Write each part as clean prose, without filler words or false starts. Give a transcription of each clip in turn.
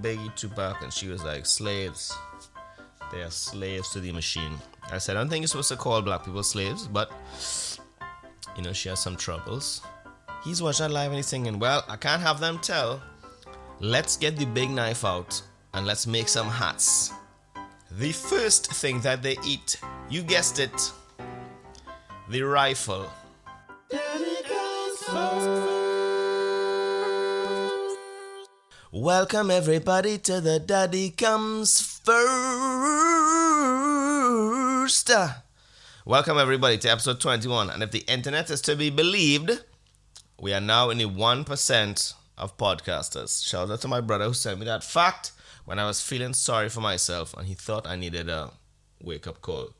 Biggie, Tupac, and she was like, slaves. They are slaves to the machine. I said, I don't think you're supposed to call black people slaves, but, she has some troubles. He's watching that live and he's singing, well, I can't have them tell. Let's get the big knife out and let's make some hats. The first thing that they eat, you guessed it, the rifle. Welcome everybody to the Daddy Comes First. Welcome everybody to episode 21. And if the internet is to be believed, we are now in the 1% of podcasters. Shout out to my brother who sent me that fact when I was feeling sorry for myself and he thought I needed a wake-up call.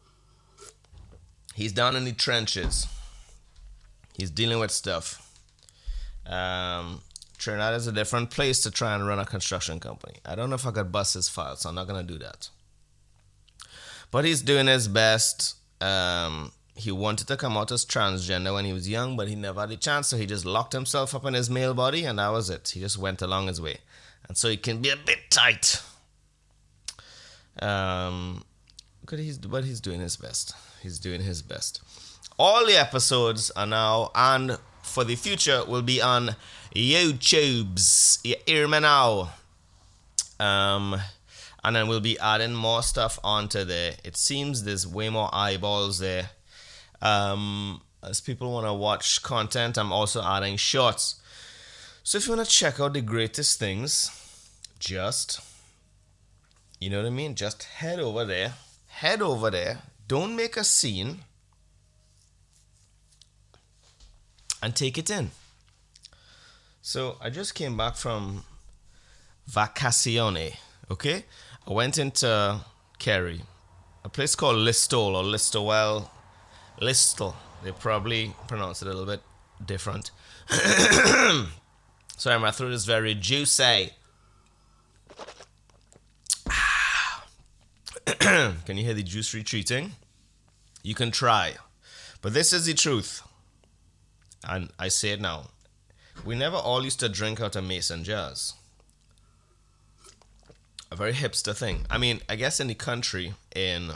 He's down in the trenches. He's dealing with stuff. Trinidad is a different place to try and run a construction company. I don't know if I could bust his file, so I'm not going to do that. But he's doing his best. He wanted to come out as transgender when he was young, but he never had a chance, so he just locked himself up in his male body, and that was it. He just went along his way. And so he can be a bit tight. But he's doing his best. He's doing his best. All the episodes are now, and for the future, will be on YouTube's. You hear me now? And then we'll be adding more stuff onto there. It seems there's way more eyeballs there. As people want to watch content, I'm also adding shorts. So if you want to check out the greatest things, just, you know what I mean? Just head over there. Head over there. Don't make a scene. And take it in. So I just came back from Vacazione, okay? I went into Kerry, a place called Listowel or Listowel. Listle. They probably pronounce it a little bit different. Sorry, my throat is very juicy. Can you hear the juice retreating? You can try. But this is the truth. And I say it now. We never all used to drink out of mason jars. A very hipster thing. I mean, I guess in the country, in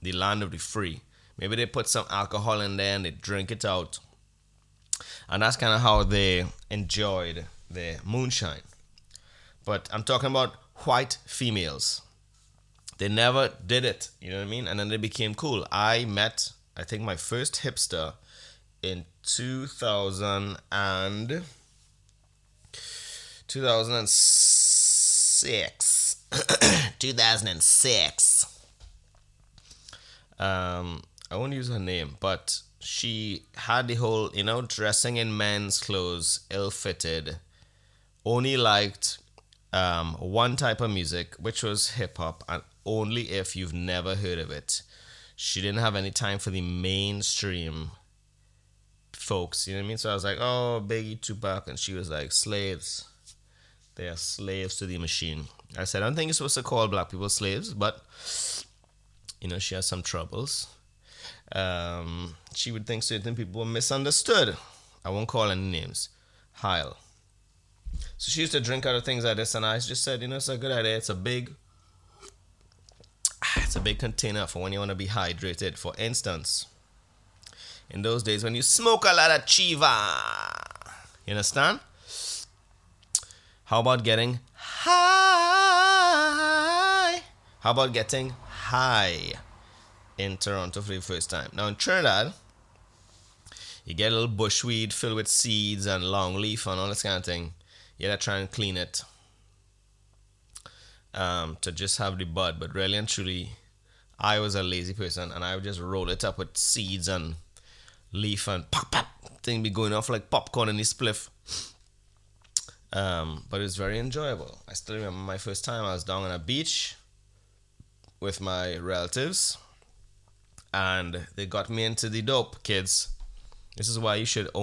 the land of the free, maybe they put some alcohol in there and they drink it out. And that's kind of how they enjoyed their moonshine. But I'm talking about white females. They never did it, you know what I mean? And then they became cool. I met, I think, my first hipster in 2006. 2006. I won't use her name, but she had the whole, dressing in men's clothes, ill-fitted, only liked one type of music, which was hip-hop, and only if you've never heard of it. She didn't have any time for the mainstream folks, you know what I mean? So I was like, oh, Biggie, Tupac, and she was like, slaves. They are slaves to the machine. I said, I don't think you're supposed to call black people slaves, but, she has some troubles. She would think certain people were misunderstood. I won't call any names. Heil. So she used to drink out of things like this, and I just said, it's a good idea. It's a big container for when you want to be hydrated. For instance, in those days when you smoke a lot of chiva. You understand? How about getting high? How about getting high in Toronto for the first time? Now in Trinidad, you get a little bushweed filled with seeds and long leaf and all this kind of thing. You gotta try and clean it to just have the bud. But really and truly, I was a lazy person and I would just roll it up with seeds and leaf and pop, pop. Thing be going off like popcorn in the spliff. But it was very enjoyable. I still remember my first time. I was down on a beach with my relatives and they got me into the dope, kids. This is why you shouldn't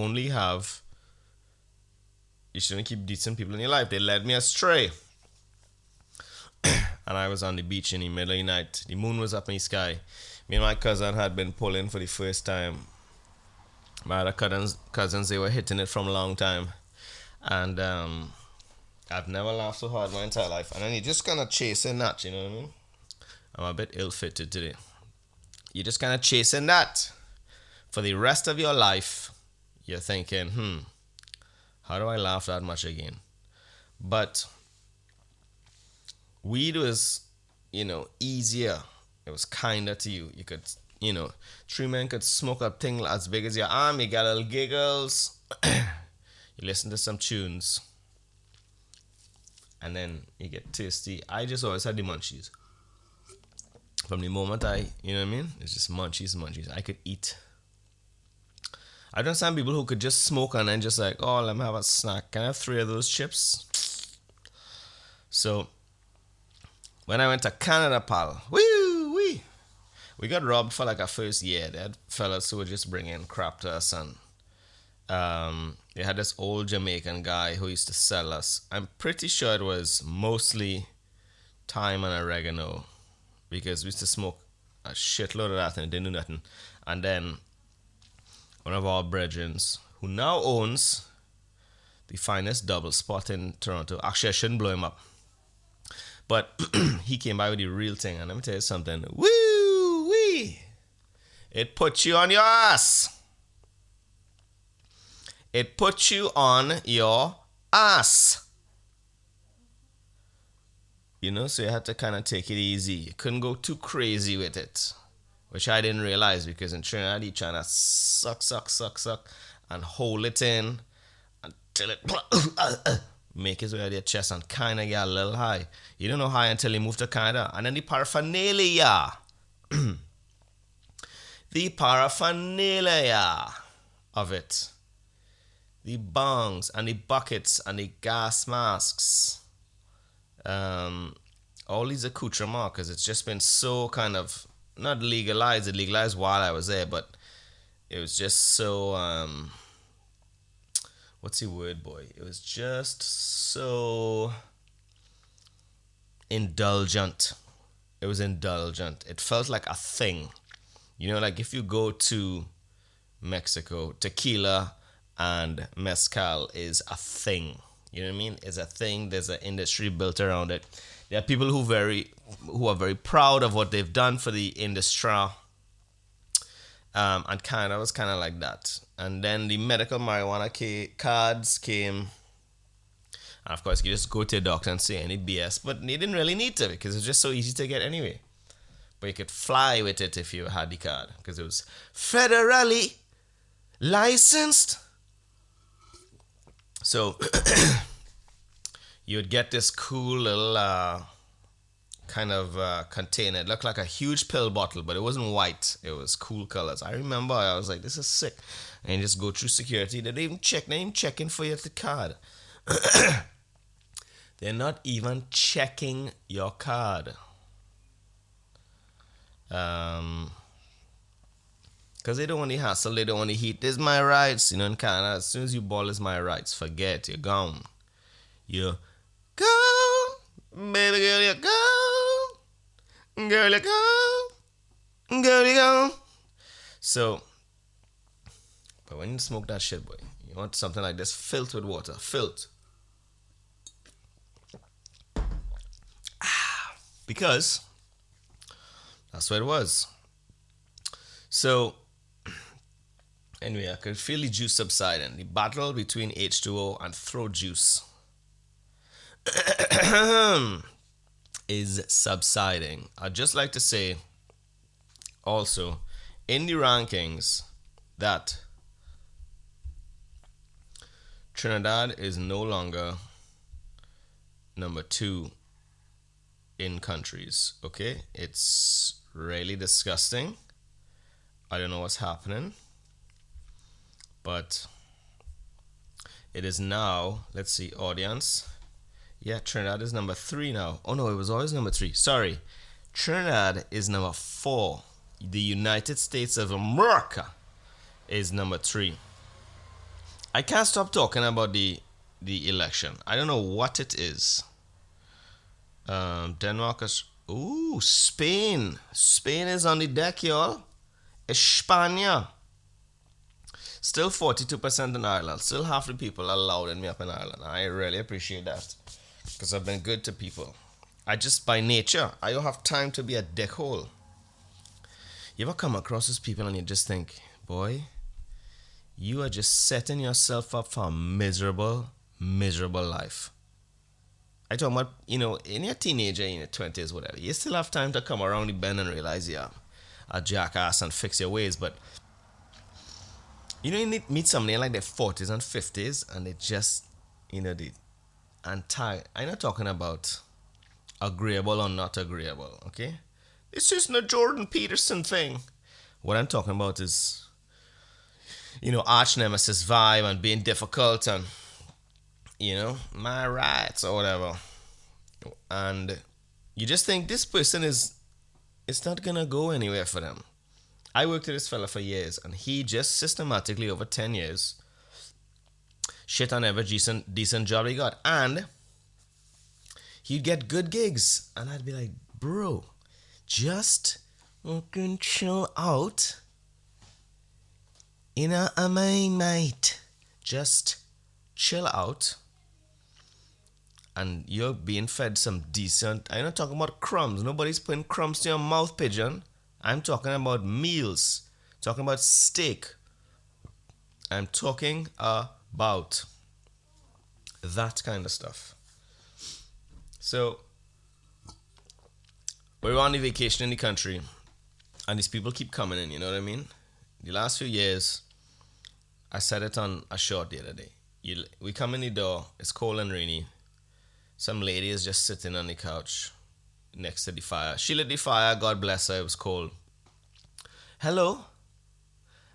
keep decent people in your life. They led me astray. And I was on the beach in the middle of the night. The moon was up in the sky. Me and my cousin had been pulling for the first time. My other cousins, they were hitting it from a long time. And I've never laughed so hard in my entire life. And then you're just kind of chasing that, you know what I mean? I'm a bit ill-fitted today. You're just kind of chasing that. For the rest of your life, you're thinking, how do I laugh that much again? But weed was, easier. It was kinder to you. You could, 3 men could smoke a thing as big as your arm. You got little giggles. You listen to some tunes. And then you get thirsty. I just always had the munchies. From the moment you know what I mean? It's just munchies. I could eat. I don't understand people who could just smoke and then just like, oh, let me have a snack. Can I have 3 of those chips? So, when I went to Canada, pal, we got robbed for like our first year. They had fellas who were just bringing crap to us, and they had this old Jamaican guy who used to sell us. I'm pretty sure it was mostly thyme and oregano, because we used to smoke a shitload of that and it didn't do nothing. And then one of our brethren, who now owns the finest double spot in Toronto, actually I shouldn't blow him up, but he came by with the real thing. And let me tell you something, woo-wee, it puts you on your ass. It puts you on your ass. So you had to kind of take it easy. You couldn't go too crazy with it, which I didn't realize, because in Trinidad you're trying to suck, and hold it in until it make its way out of your chest and kind of get a little high. You don't know high until you move to Canada. And then the paraphernalia. The paraphernalia of it. The bongs and the buckets and the gas masks. All these accoutrements, because it's just been so kind of not legalized. It legalized while I was there, but it was just so what's the word, boy? It was just so indulgent. It was indulgent. It felt like a thing. Like if you go to Mexico, tequila and mezcal is a thing. You know what I mean? It's a thing. There's an industry built around it. There are people who are very proud of what they've done for the industry. And Canada was kind of like that. And then the medical marijuana cards came. And of course, you just go to a doctor and say any BS. But you didn't really need to, because it was just so easy to get anyway. But you could fly with it if you had the card, because it was federally licensed. So you would get this cool little kind of container. It looked like a huge pill bottle, but it wasn't white. It was cool colors. I remember I was like, this is sick. And you just go through security. They didn't even checking for your card. They're not even checking your card. Because they don't want the hassle, they don't want the heat. This is my rights. In Canada, as soon as you ball is my rights, forget, you're gone. You're gone. Baby girl, you're gone. Girl, you're gone. Girl, you're gone. So, but when you smoke that shit, boy, you want something like this filled with water. Filled. Because that's what it was. So, anyway, I could feel the juice subsiding. The battle between H2O and throat juice is subsiding. I'd just like to say also in the rankings that Trinidad is no longer number 2 in countries. Okay, it's really disgusting. I don't know what's happening, but it is now, let's see, audience. Yeah, Trinidad is number 3 now. Oh no, it was always number 3. Sorry. Trinidad is number 4. The United States of America is number 3. I can't stop talking about the election. I don't know what it is. Denmark is... Ooh, Spain. Spain is on the deck, y'all. España. Still 42% in Ireland. Still half the people are louding me up in Ireland. I really appreciate that. Because I've been good to people. I just, by nature, I don't have time to be a dickhole. You ever come across these people and you just think, boy, you are just setting yourself up for a miserable, miserable life. I talk about, in your teenager, in your 20s, whatever, you still have time to come around the bend and realize you're a jackass and fix your ways. But, you meet somebody in like their 40s and 50s and they just, the anti. I'm not talking about agreeable or not agreeable, okay? It's just a Jordan Peterson thing. What I'm talking about is, arch nemesis vibe and being difficult and, my rights or whatever. And you just think this person it's not gonna go anywhere for them. I worked with this fella for years and he just systematically over 10 years shit on every decent job he got. And he'd get good gigs. And I'd be like, bro, just fucking chill out. I mean, mate. Just chill out. And you're being fed some decent. I'm not talking about crumbs. Nobody's putting crumbs to your mouth, pigeon. I'm talking about meals. Talking about steak. I'm talking about that kind of stuff. So, we're on the vacation in the country. And these people keep coming in, you know what I mean? The last few years, I said it on a short the other day. We come in the door, it's cold and rainy. Some lady is just sitting on the couch next to the fire. She lit the fire, God bless her, it was cold. Hello?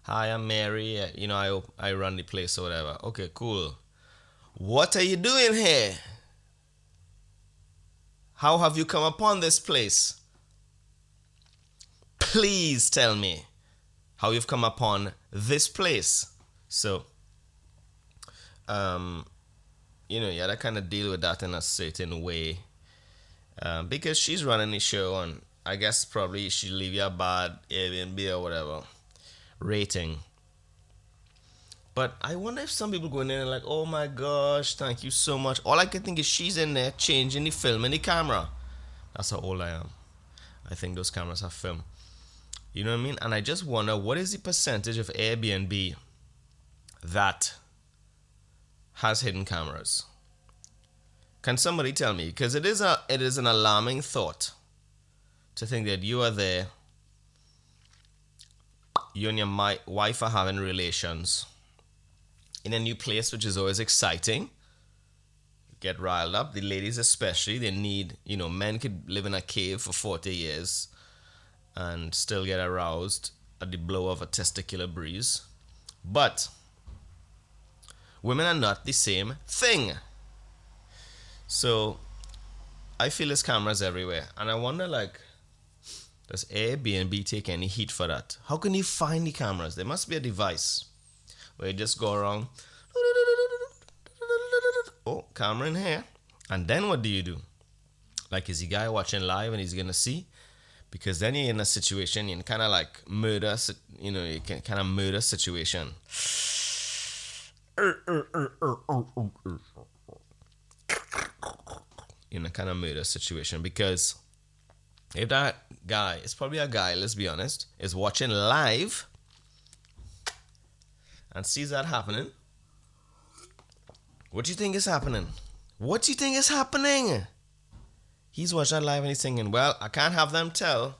Hi, I'm Mary. I run the place or whatever. Okay, cool. What are you doing here? How have you come upon this place? Please tell me how you've come upon this place. So, you gotta kind of deal with that in a certain way. Because she's running the show and I guess probably she'll leave you a bad Air BnB or whatever rating. But I wonder if some people go in there and like, oh my gosh, thank you so much. All I can think is she's in there changing the film and the camera. That's how old I am. I think those cameras have film. You know what I mean? And I just wonder, what is the percentage of Airbnb that has hidden cameras? Can somebody tell me? Because it is an alarming thought to think that you are there, you and your wife are having relations in a new place, which is always exciting. Get riled up. The ladies especially, they need, men could live in a cave for 40 years and still get aroused at the blow of a testicular breeze. But women are not the same thing. So I feel there's cameras everywhere. And I wonder, does Airbnb take any heat for that? How can you find the cameras? There must be a device where you just go around. Oh, camera in here. And then what do you do? Is the guy watching live and he's going to see? Because then you're in a situation, you're kind of murder, you can kind of murder situation. In a kind of murder situation. Because if that guy, it's probably a guy, let's be honest, is watching live and sees that happening, what do you think is happening? What do you think is happening? He's watching that live and he's thinking, well, I can't have them tell.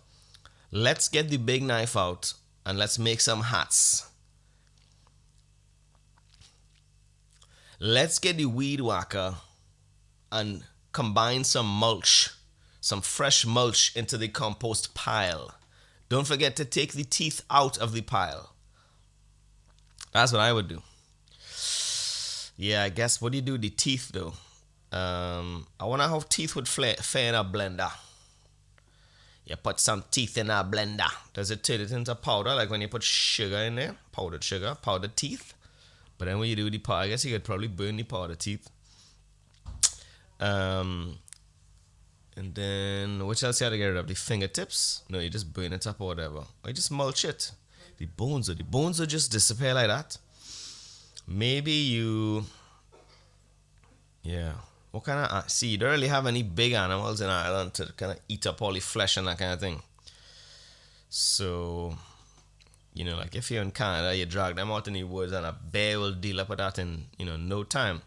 Let's get the big knife out and let's make some hats. Let's get the weed whacker and combine some mulch, some fresh mulch into the compost pile. Don't forget to take the teeth out of the pile. That's what I would do. Yeah, I guess, what do you do with the teeth though? I wonder how teeth would fare in a blender. You put some teeth in a blender. Does it turn it into powder? Like when you put sugar in there? Powdered sugar, powdered teeth. But then when you do the powder, I guess you could probably burn the powdered teeth. And then, what else you had to get rid of? The fingertips? No, you just burn it up or whatever. Or you just mulch it. The bones will just disappear like that. Maybe you, yeah. What kind of, see, you don't really have any big animals in Ireland to kind of eat up all the flesh and that kind of thing. So, like if you're in Canada, you drag them out in the woods and a bear will deal up with that in, no time.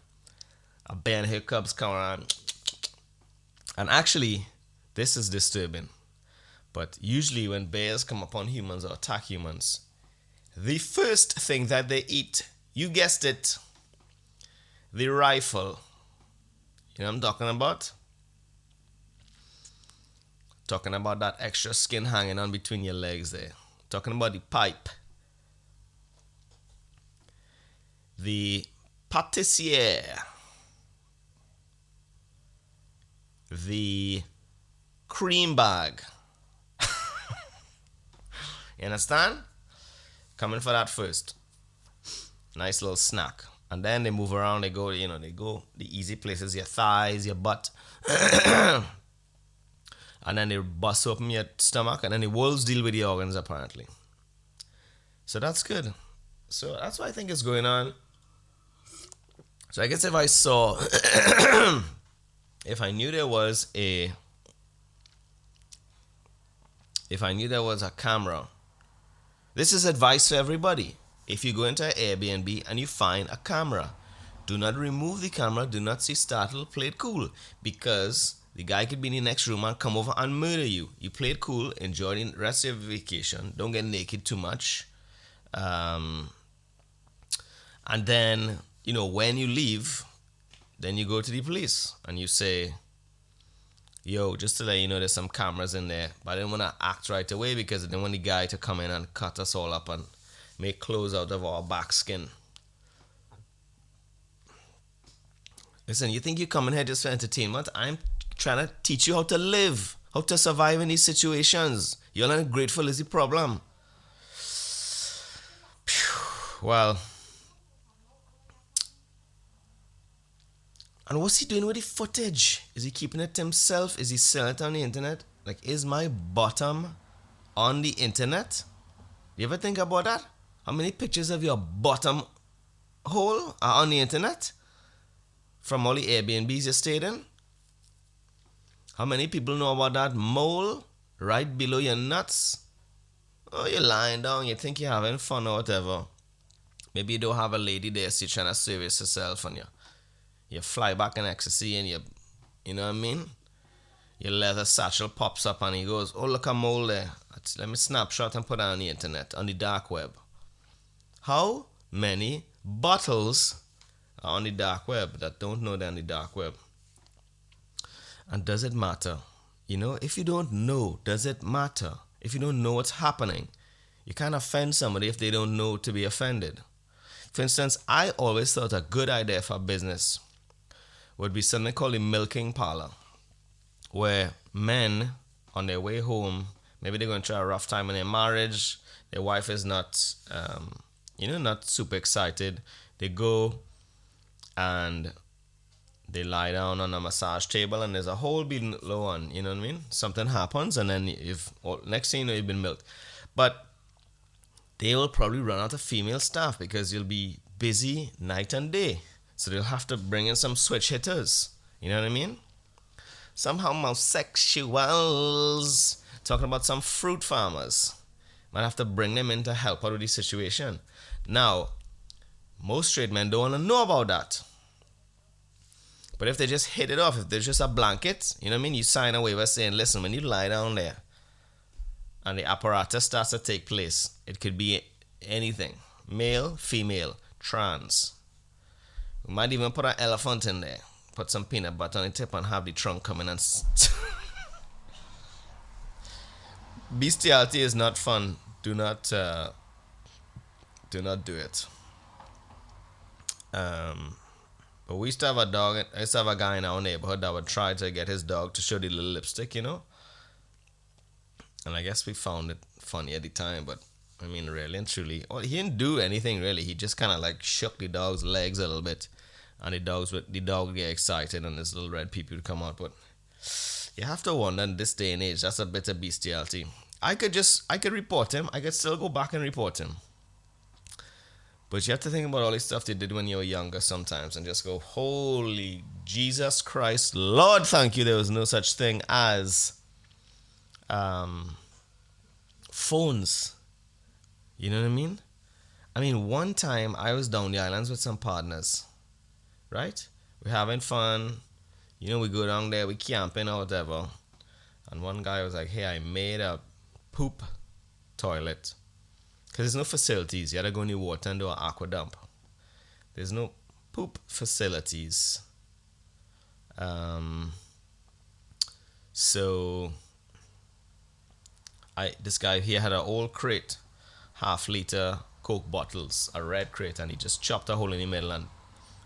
A bear and her cubs come around. And actually, this is disturbing. But usually when bears come upon humans or attack humans, the first thing that they eat, you guessed it, the rifle. You know what I'm talking about? Talking about that extra skin hanging on between your legs there. Talking about the pipe. The pâtissière. The cream bag. You understand? Coming for that first. Nice little snack. And then they move around, they go the easy places, your thighs, your butt. And then they bust open your stomach, and then the wolves deal with the organs, apparently. So that's good. So that's what I think is going on. So I guess if I saw, if I knew there was a camera, this is advice for everybody. If you go into Air BnB and you find a camera, do not remove the camera, do not see startle, play it cool, because the guy could be in the next room and come over and murder you. You play it cool, enjoy the rest of your vacation, don't get naked too much. And then, when you leave, then you go to the police and you say, yo, just to let you know, there's some cameras in there, but I didn't want to act right away because I didn't want the guy to come in and cut us all up and make clothes out of our back skin. Listen, you think you're coming here just for entertainment? I'm trying to teach you how to live, how to survive in these situations. You're ungrateful is the problem. Well, and what's he doing with the footage? Is he keeping it to himself? Is he selling it on the internet? Like, is my bottom on the internet? You ever think about that? How many pictures of your bottom hole are on the internet? From all the Airbnbs you stayed in? How many people know about that mole right below your nuts? Oh, you're lying down, you think you're having fun or whatever. Maybe you don't have a lady there, so you're trying to service yourself and you fly back in ecstasy and you know what I mean? Your leather satchel pops up and he goes, oh, look, a mole there. Let me snapshot and put it on the internet, on the dark web. How many bottles are on the dark web that don't know they're on the dark web? And does it matter? If you don't know, does it matter? If you don't know what's happening, you can't offend somebody if they don't know to be offended. For instance, I always thought a good idea for a business would be something called a milking parlor, where men on their way home, maybe they're going through a rough time in their marriage, their wife is not, not super excited. They go and they lie down on a massage table and there's a hole below on, you know what I mean? Something happens and then next thing you know, you've been milked. But they will probably run out of female staff because you'll be busy night and day. So they'll have to bring in some switch hitters. You know what I mean? Some homosexuals. Talking about some fruit farmers. Might have to bring them in to help out with the situation. Now, most straight men don't want to know about that. But if they just hit it off, if there's just a blanket, you know what I mean? You sign a waiver saying, listen, when you lie down there and the apparatus starts to take place, it could be anything. Male, female, trans. We might even put an elephant in there. Put some peanut butter on the tip and have the trunk come in and... Bestiality is not fun. Do not do it. But we used to have a dog. I used to have a guy in our neighborhood that would try to get his dog to show the little lipstick, And I guess we found it funny at the time, but I mean, really and truly, he didn't do anything really. He just kind of like shook the dog's legs a little bit, and the dog would get excited, and his little red peepee would come out. But you have to wonder in this day and age, that's a bit of bestiality. I could report him. I could still go back and report him. But you have to think about all the stuff they did when you were younger sometimes and just go, holy Jesus Christ, Lord, thank you. There was no such thing as phones. You know what I mean? I mean, one time I was down the islands with some partners, right? We're having fun. You know, we go down there, we camping or whatever. And one guy was like, hey, I made a poop toilet. Because there's no facilities. You had to go in the water and do an aqua dump. There's no poop facilities. So this guy here had an old crate, half-liter Coke bottles, a red crate, and he just chopped a hole in the middle and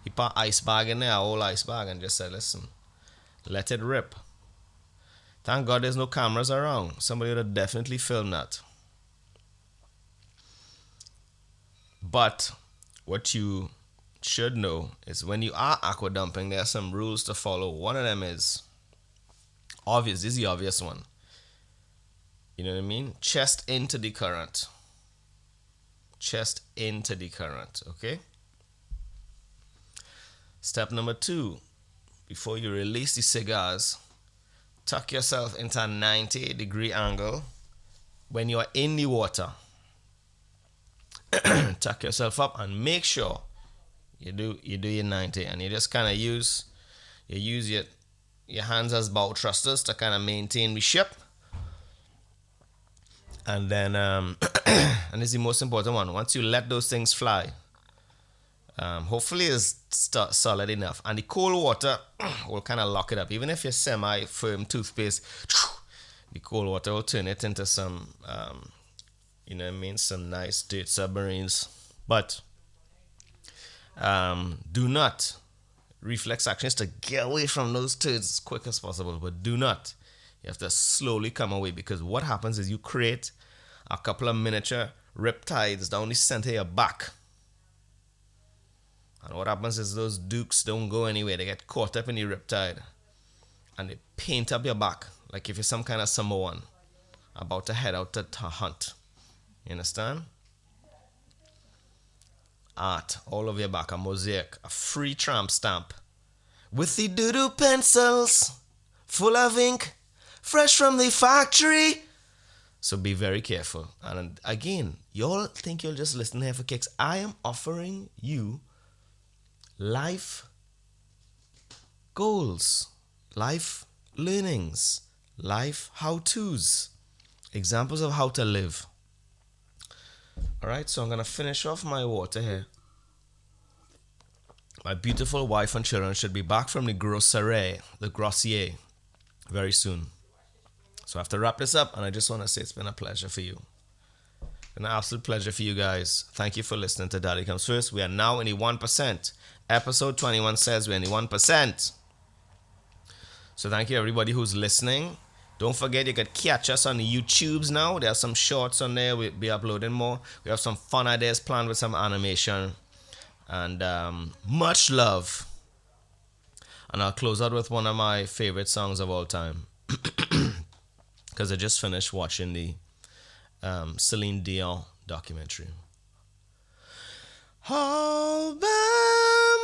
he put ice bag in there, a whole ice bag, and just said, listen, let it rip. Thank God there's no cameras around. Somebody would have definitely filmed that. But what you should know is when you are aqua dumping, there are some rules to follow. One of them is obvious. This is the obvious one. You know what I mean? Chest into the current. Chest into the current, okay? Step number 2, before you release the cigars, tuck yourself into a 90-degree angle when you are in the water. Tuck yourself up and make sure you do your 90, and you just kind of use your hands as bow thrusters to kind of maintain the ship. And then and this is the most important one. Once you let those things fly, hopefully it's solid enough, and the cold water will kind of lock it up. Even if you're semi-firm toothpaste, the cold water will turn it into some you know what I mean, some nice dirt submarines. But do not, reflex action is to get away from those turds as quick as possible, but do not. You have to slowly come away, because what happens is you create a couple of miniature riptides down the center of your back. And what happens is those dukes don't go anywhere. They get caught up in the riptide and they paint up your back like if you're some kind of Samoan about to head out to hunt. You understand? Art all over your back, a mosaic, a free tramp stamp with the doo-doo pencils full of ink, fresh from the factory. So be very careful. And again, y'all think you'll just listen here for kicks. I am offering you life goals, life learnings, life how-tos, examples of how to live. Alright, so I'm going to finish off my water here. My beautiful wife and children should be back from the grossier, very soon. So I have to wrap this up, and I just want to say it's been a pleasure for you. An absolute pleasure for you guys. Thank you for listening to Daddy Comes First. We are now in the 1%. Episode 21 says we're in the 1%. So thank you everybody who's listening. Don't forget you could catch us on the YouTubes now. There are some shorts on there. We'll be uploading more. We have some fun ideas planned with some animation. And much love. And I'll close out with one of my favorite songs of all time. Because I just finished watching the Celine Dion documentary. All by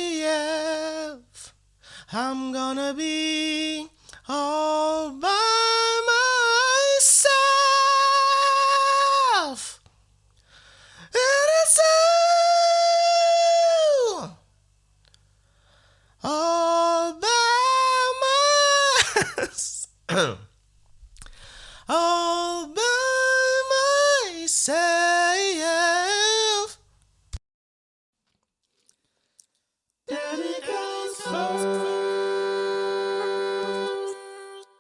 myself, I'm gonna be all by myself. And it's all by myself. All by myself. Daddy comes first.